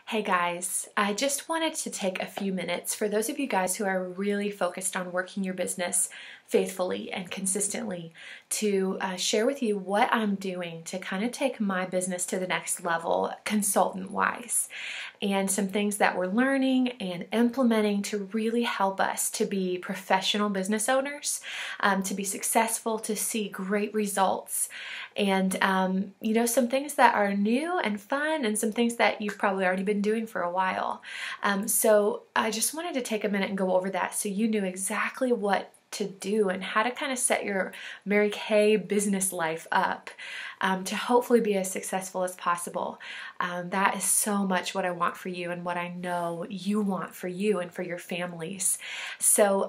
Hey guys, I just wanted to take a few minutes for those of you guys who are really focused on working your business faithfully and consistently to share with you what I'm doing to kind of take my business to the next level consultant-wise, and some things that we're learning and implementing to really help us to be professional business owners, to be successful, to see great results, and some things that are new and fun, and some things that you've probably already been doing for a while. So I just wanted to take a minute and go over that so you knew exactly what to do and how to kind of set your Mary Kay business life up to hopefully be as successful as possible. That is so much what I want for you and what I know you want for you and for your families. So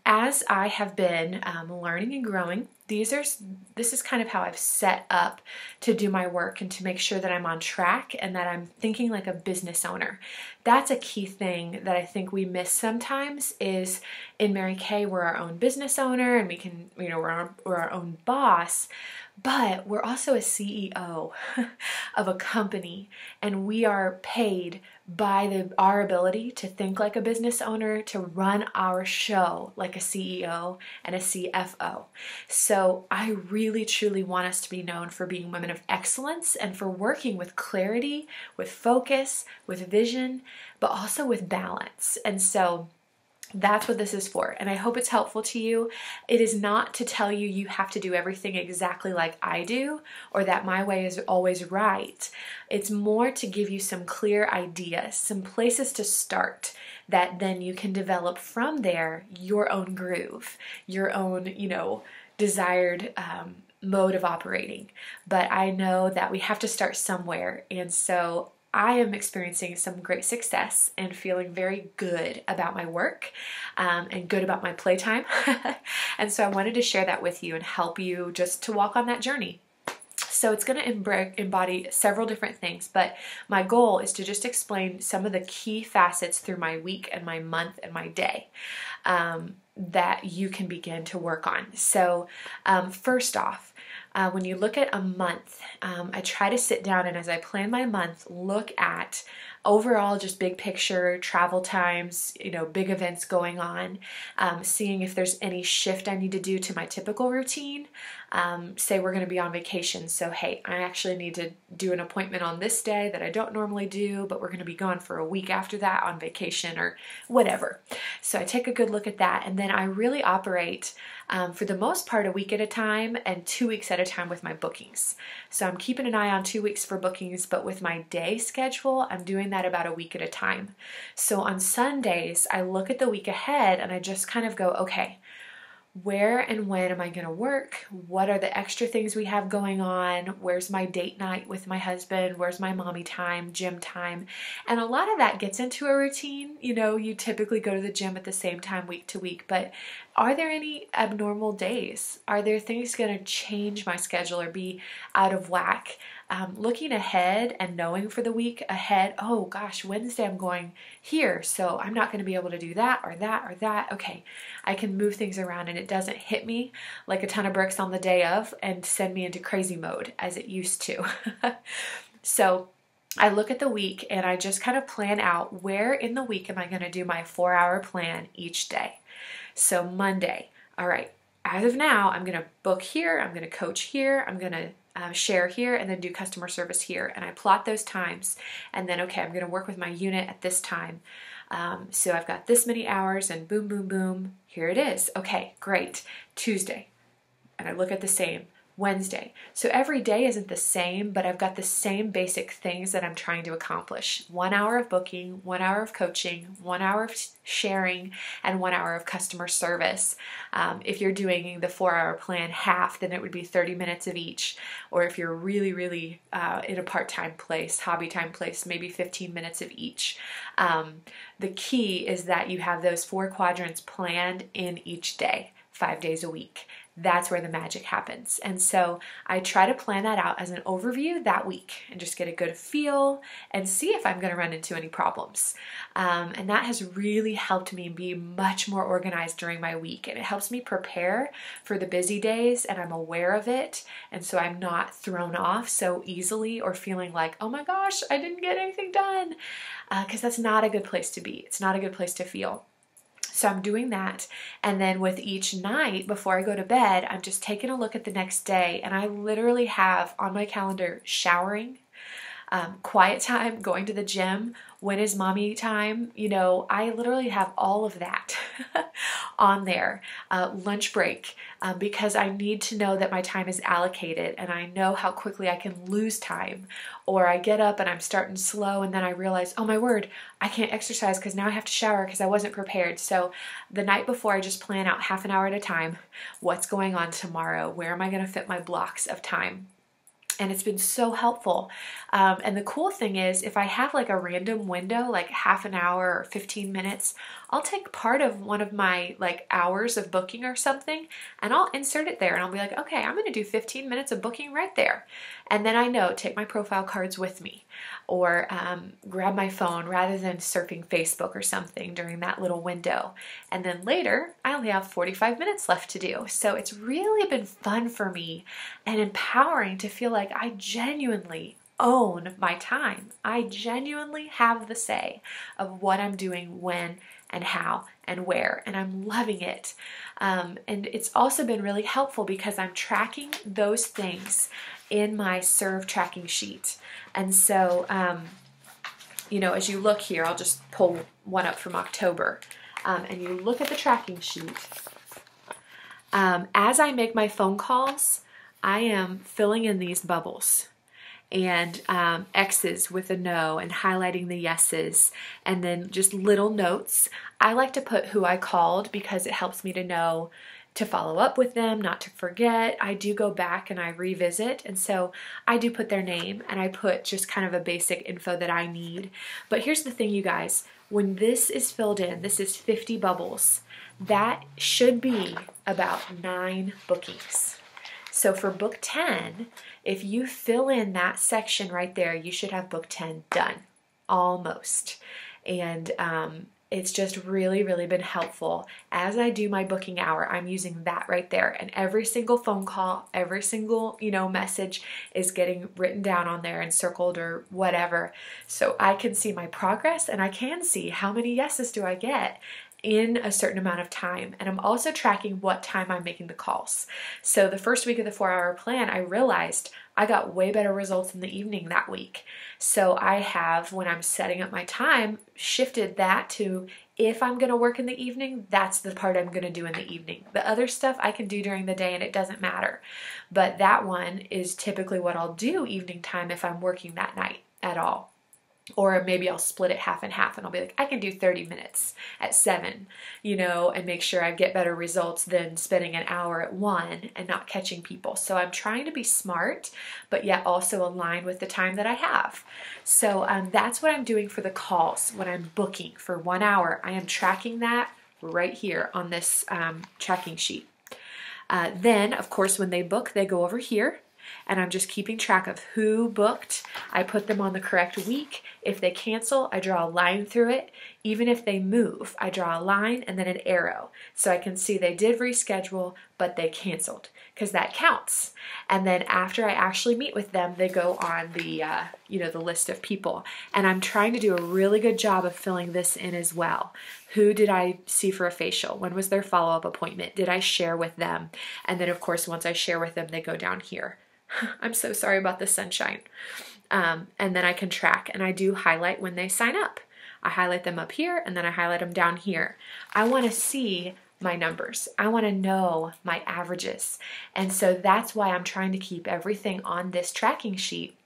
as I have been learning and growing, this is kind of how I've set up to do my work and to make sure that I'm on track and that I'm thinking like a business owner. That's a key thing that I think we miss sometimes is in Mary Kay, we're our own business owner and we can, we're our own boss, but we're also a CEO of a company, and we are paid by our ability to think like a business owner, to run our show like a CEO and a CFO. So I really truly want us to be known for being women of excellence and for working with clarity, with focus, with vision, but also with balance. And so that's what this is for, and I hope it's helpful to you. It is not to tell you you have to do everything exactly like I do or that my way is always right. It's more to give you some clear ideas, some places to start that then you can develop from there your own groove, your own, desired mode of operating. But I know that we have to start somewhere, and so I am experiencing some great success and feeling very good about my work and good about my playtime. And so I wanted to share that with you and help you just to walk on that journey. So it's going to embody several different things, but my goal is to just explain some of the key facets through my week and my month and my day that you can begin to work on. So first off, when you look at a month, I try to sit down and as I plan my month, look at overall just big picture, travel times, big events going on, seeing if there's any shift I need to do to my typical routine. Say we're going to be on vacation, so hey, I actually need to do an appointment on this day that I don't normally do, but we're going to be gone for a week after that on vacation or whatever. So I take a good look at that, and then I really operate for the most part a week at a time and 2 weeks at a time with my bookings. So I'm keeping an eye on 2 weeks for bookings, but with my day schedule, I'm doing that about a week at a time. So on Sundays, I look at the week ahead and I just kind of go, okay, where and when am I going to work? What are the extra things we have going on? Where's my date night with my husband? Where's my mommy time, gym time? And a lot of that gets into a routine. You typically go to the gym at the same time week to week, but are there any abnormal days? Are there things going to change my schedule or be out of whack? Looking ahead and knowing for the week ahead, oh gosh, Wednesday I'm going here, so I'm not going to be able to do that or that or that. Okay, I can move things around and it doesn't hit me like a ton of bricks on the day of and send me into crazy mode as it used to. So I look at the week and I just kind of plan out where in the week am I going to do my 4-hour plan each day. So Monday, all right, as of now, I'm going to book here, I'm going to coach here, I'm going to share here, and then do customer service here. And I plot those times, and then, okay, I'm going to work with my unit at this time. So I've got this many hours, and boom, boom, boom, here it is. Okay, great. Tuesday, and I look at the same. Wednesday. So every day isn't the same, but I've got the same basic things that I'm trying to accomplish. 1 hour of booking, 1 hour of coaching, 1 hour of sharing, and 1 hour of customer service. If you're doing the 4-hour plan half, then it would be 30 minutes of each. Or if you're really, really in a part-time place, hobby time place, maybe 15 minutes of each. The key is that you have those 4 quadrants planned in each day, 5 days a week. that's where the magic happens. And so I try to plan that out as an overview that week and just get a good feel and see if I'm going to run into any problems. And that has really helped me be much more organized during my week. And it helps me prepare for the busy days, and I'm aware of it. And so I'm not thrown off so easily or feeling like, oh my gosh, I didn't get anything done. Because that's not a good place to be. It's not a good place to feel. So I'm doing that, and then with each night before I go to bed, I'm just taking a look at the next day, and I literally have on my calendar showering, quiet time, going to the gym, when is mommy time, I literally have all of that on there, lunch break, because I need to know that my time is allocated, and I know how quickly I can lose time, or I get up and I'm starting slow and then I realize, oh my word, I can't exercise because now I have to shower because I wasn't prepared. So the night before, I just plan out half an hour at a time, what's going on tomorrow, where am I going to fit my blocks of time. And it's been so helpful. And the cool thing is, if I have like a random window, like half an hour or 15 minutes, I'll take part of one of my like hours of booking or something, and I'll insert it there, and I'll be like, okay, I'm going to do 15 minutes of booking right there. And then I know, take my profile cards with me, or grab my phone rather than surfing Facebook or something during that little window. And then later, I only have 45 minutes left to do. So it's really been fun for me and empowering to feel like I genuinely own my time. I genuinely have the say of what I'm doing, when and how and where, and I'm loving it. And it's also been really helpful because I'm tracking those things in my Serve tracking sheet. And so, as you look here, I'll just pull one up from October, and you look at the tracking sheet. As I make my phone calls, I am filling in these bubbles and X's with a no, and highlighting the yeses, and then just little notes. I like to put who I called because it helps me to know to follow up with them, not to forget. I do go back and I revisit, and so I do put their name, and I put just kind of a basic info that I need. But here's the thing, you guys, when this is filled in, this is 50 bubbles, that should be about 9 bookings. So for book 10, if you fill in that section right there, you should have book 10 done, almost. And it's just really, really been helpful. As I do my booking hour, I'm using that right there. And every single phone call, every single, message is getting written down on there and circled or whatever. So I can see my progress, and I can see how many yeses do I get in a certain amount of time. And I'm also tracking what time I'm making the calls. So the first week of the 4-hour plan, I realized I got way better results in the evening that week. So I have, when I'm setting up my time, shifted that to, if I'm going to work in the evening, that's the part I'm going to do in the evening. The other stuff I can do during the day and it doesn't matter. But that one is typically what I'll do evening time if I'm working that night at all. Or maybe I'll split it half and half, and I'll be like, I can do 30 minutes at 7, and make sure I get better results than spending an hour at 1 and not catching people. So I'm trying to be smart, but yet also align with the time that I have. So that's what I'm doing for the calls. When I'm booking for 1 hour, I am tracking that right here on this tracking sheet. Then, of course, when they book, they go over here. And I'm just keeping track of who booked. I put them on the correct week. If they cancel, I draw a line through it. Even if they move, I draw a line and then an arrow. So I can see they did reschedule, but they canceled, because that counts. And then after I actually meet with them, they go on the, the list of people. And I'm trying to do a really good job of filling this in as well. Who did I see for a facial? When was their follow-up appointment? Did I share with them? And then, of course, once I share with them, they go down here. I'm so sorry about the sunshine. And then I can track, and I do highlight when they sign up. I highlight them up here, and then I highlight them down here. I want to see my numbers. I want to know my averages. And so that's why I'm trying to keep everything on this tracking sheet,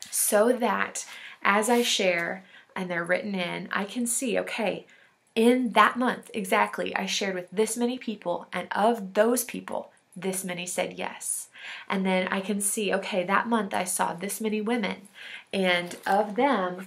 so that as I share and they're written in, I can see, okay, in that month exactly, I shared with this many people, and of those people, this many said yes. And then I can see, okay, that month I saw this many women, and of them,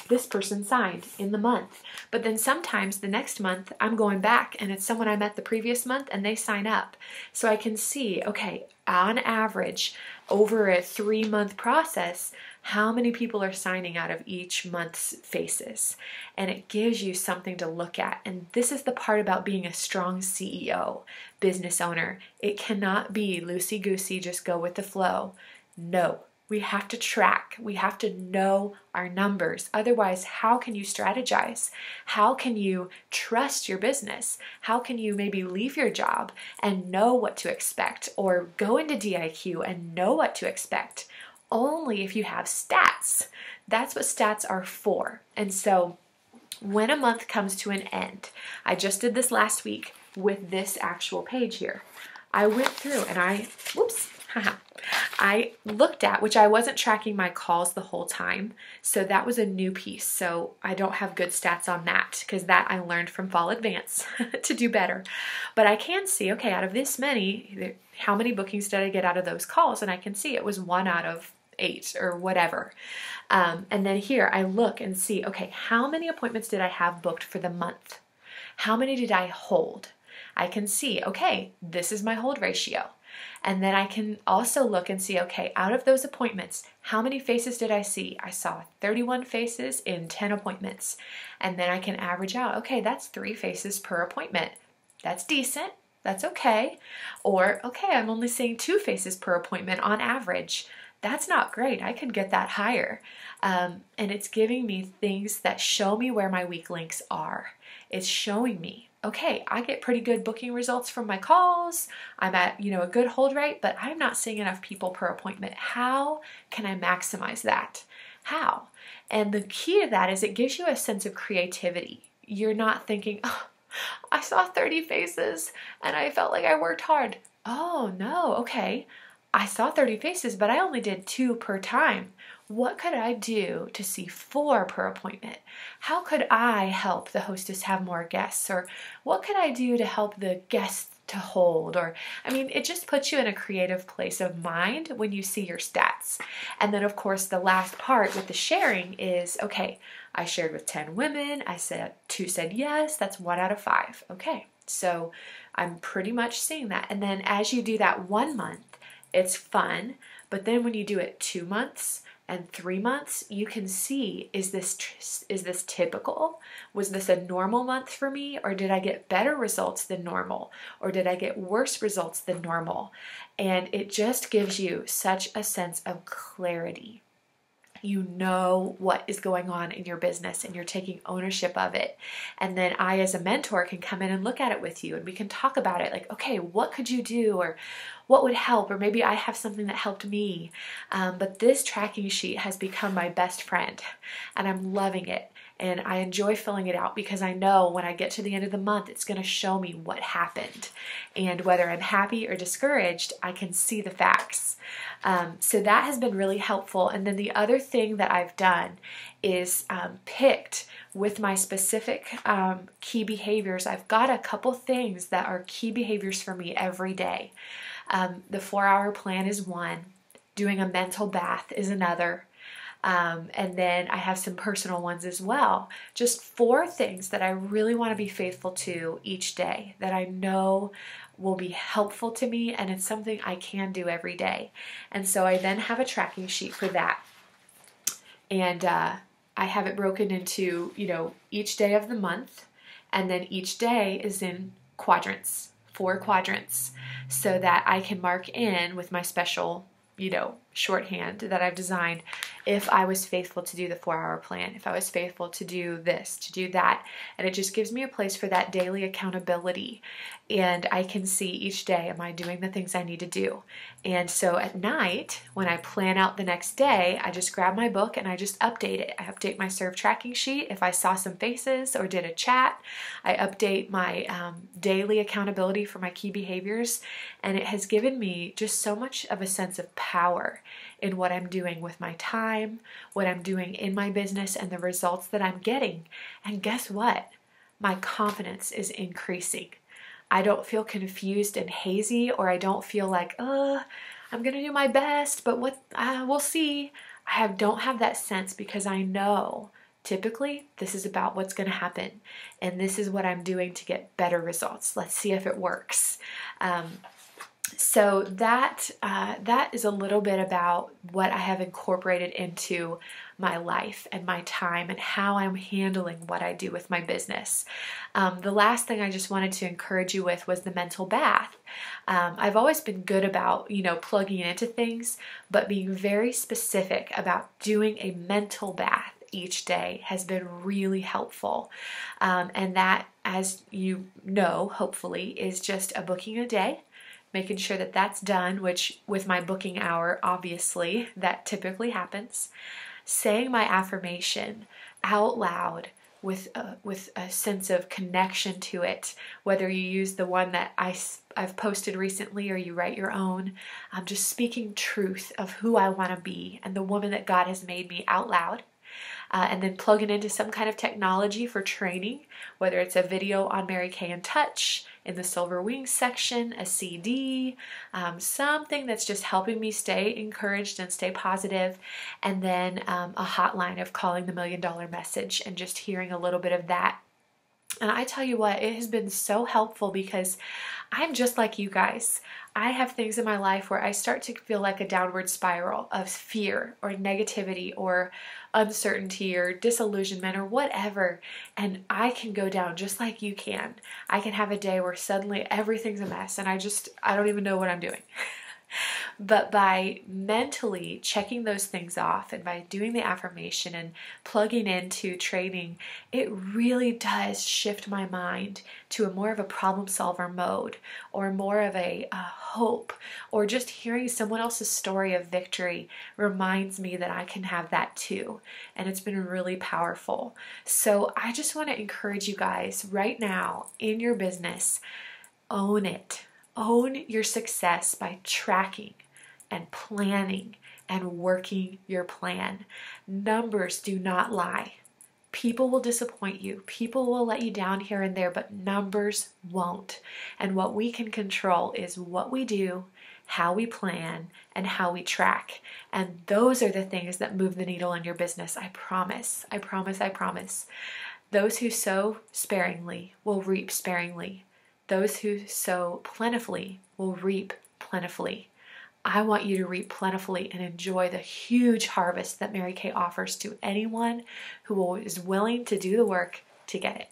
this person signed in the month. But then sometimes the next month I'm going back and it's someone I met the previous month and they sign up. So I can see, okay, on average, over a 3-month process, how many people are signing out of each month's faces. And it gives you something to look at. And this is the part about being a strong CEO, business owner. It cannot be loosey-goosey, just go with the flow. No, we have to track. We have to know our numbers. Otherwise, how can you strategize? How can you trust your business? How can you maybe leave your job and know what to expect, or go into DIQ and know what to expect? Only if you have stats. That's what stats are for. And so when a month comes to an end, I just did this last week with this actual page here. I went through and I looked at, which I wasn't tracking my calls the whole time, so that was a new piece. So I don't have good stats on that, because that I learned from Fall Advance to do better. But I can see, okay, out of this many, how many bookings did I get out of those calls? And I can see it was 1 out of 8 or whatever. And then here I look and see, okay, how many appointments did I have booked for the month? How many did I hold? I can see, okay, this is my hold ratio. And then I can also look and see, okay, out of those appointments, how many faces did I see? I saw 31 faces in 10 appointments. And then I can average out, okay, that's 3 faces per appointment. That's decent. That's okay. Or, okay, I'm only seeing 2 faces per appointment on average. That's not great. I could get that higher. And it's giving me things that show me where my weak links are. It's showing me, okay, I get pretty good booking results from my calls. I'm at, a good hold rate, but I'm not seeing enough people per appointment. How can I maximize that? How? And the key to that is it gives you a sense of creativity. You're not thinking, oh, I saw 30 faces and I felt like I worked hard. Oh, no, okay. I saw 30 faces, but I only did 2 per time. What could I do to see 4 per appointment? How could I help the hostess have more guests? Or what could I do to help the guests to hold? Or, it just puts you in a creative place of mind when you see your stats. And then, of course, the last part with the sharing is, okay, I shared with 10 women. I said 2 said yes. That's 1 out of 5. Okay, so I'm pretty much seeing that. And then as you do that 1 month, it's fun, but then when you do it 2 months and 3 months, you can see, is this typical? Was this a normal month for me, or did I get better results than normal, or did I get worse results than normal? And it just gives you such a sense of clarity. You know what is going on in your business and you're taking ownership of it. And then I, as a mentor, can come in and look at it with you and we can talk about it, like, okay, what could you do, or what would help, or maybe I have something that helped me. But this tracking sheet has become my best friend and I'm loving it. And I enjoy filling it out because I know when I get to the end of the month, it's going to show me what happened. And whether I'm happy or discouraged, I can see the facts. So that has been really helpful. And then the other thing that I've done is picked with my specific key behaviors. I've got a couple things that are key behaviors for me every day. The 4-hour plan is one. Doing a mental bath is another. And then I have some personal ones as well. Just 4 things that I really want to be faithful to each day that I know will be helpful to me, and it's something I can do every day. And so I then have a tracking sheet for that. And I have it broken into, each day of the month, and then each day is in quadrants, 4 quadrants, so that I can mark in with my special shorthand that I've designed if I was faithful to do the 4-hour plan, if I was faithful to do this, to do that. And it just gives me a place for that daily accountability. And I can see each day, am I doing the things I need to do? And so at night, when I plan out the next day, I just grab my book and I just update it. I update my serve tracking sheet. If I saw some faces or did a chat, I update my daily accountability for my key behaviors. And it has given me just so much of a sense of power in what I'm doing with my time, what I'm doing in my business, and the results that I'm getting. And guess what? My confidence is increasing. I don't feel confused and hazy, or I don't feel like, I'm gonna do my best, but we'll see. Don't have that sense, because I know typically this is about what's going to happen, and this is what I'm doing to get better results. Let's see if it works. So that is a little bit about what I have incorporated into my life and my time and how I'm handling what I do with my business. The last thing I just wanted to encourage you with was the mental bath. I've always been good about, plugging into things, but being very specific about doing a mental bath each day has been really helpful. And that, as you know, hopefully, is just a booking a day, making sure that that's done, which with my booking hour, obviously, that typically happens. Saying my affirmation out loud with a sense of connection to it, whether you use the one that I've posted recently or you write your own. I'm just speaking truth of who I want to be and the woman that God has made me out loud. And then plugging into some kind of technology for training, whether it's a video on Mary Kay in Touch, in the Silver Wings section, a CD, something that's just helping me stay encouraged and stay positive, and then a hotline of calling the $1 Million Message and just hearing a little bit of that. And I tell you what, it has been so helpful, because I'm just like you guys. I have things in my life where I start to feel like a downward spiral of fear or negativity or uncertainty or disillusionment or whatever. And I can go down just like you can. I can have a day where suddenly everything's a mess and I don't even know what I'm doing. But by mentally checking those things off and by doing the affirmation and plugging into training, it really does shift my mind to a more of a problem solver mode, or more of a hope, or just hearing someone else's story of victory reminds me that I can have that too. And it's been really powerful. So I just want to encourage you guys right now in your business, own it. Own your success by tracking and planning and working your plan. Numbers do not lie. People will disappoint you. People will let you down here and there, but numbers won't. And what we can control is what we do, how we plan, and how we track. And those are the things that move the needle in your business. I promise. I promise. I promise. Those who sow sparingly will reap sparingly. Those who sow plentifully will reap plentifully. I want you to reap plentifully and enjoy the huge harvest that Mary Kay offers to anyone who is willing to do the work to get it.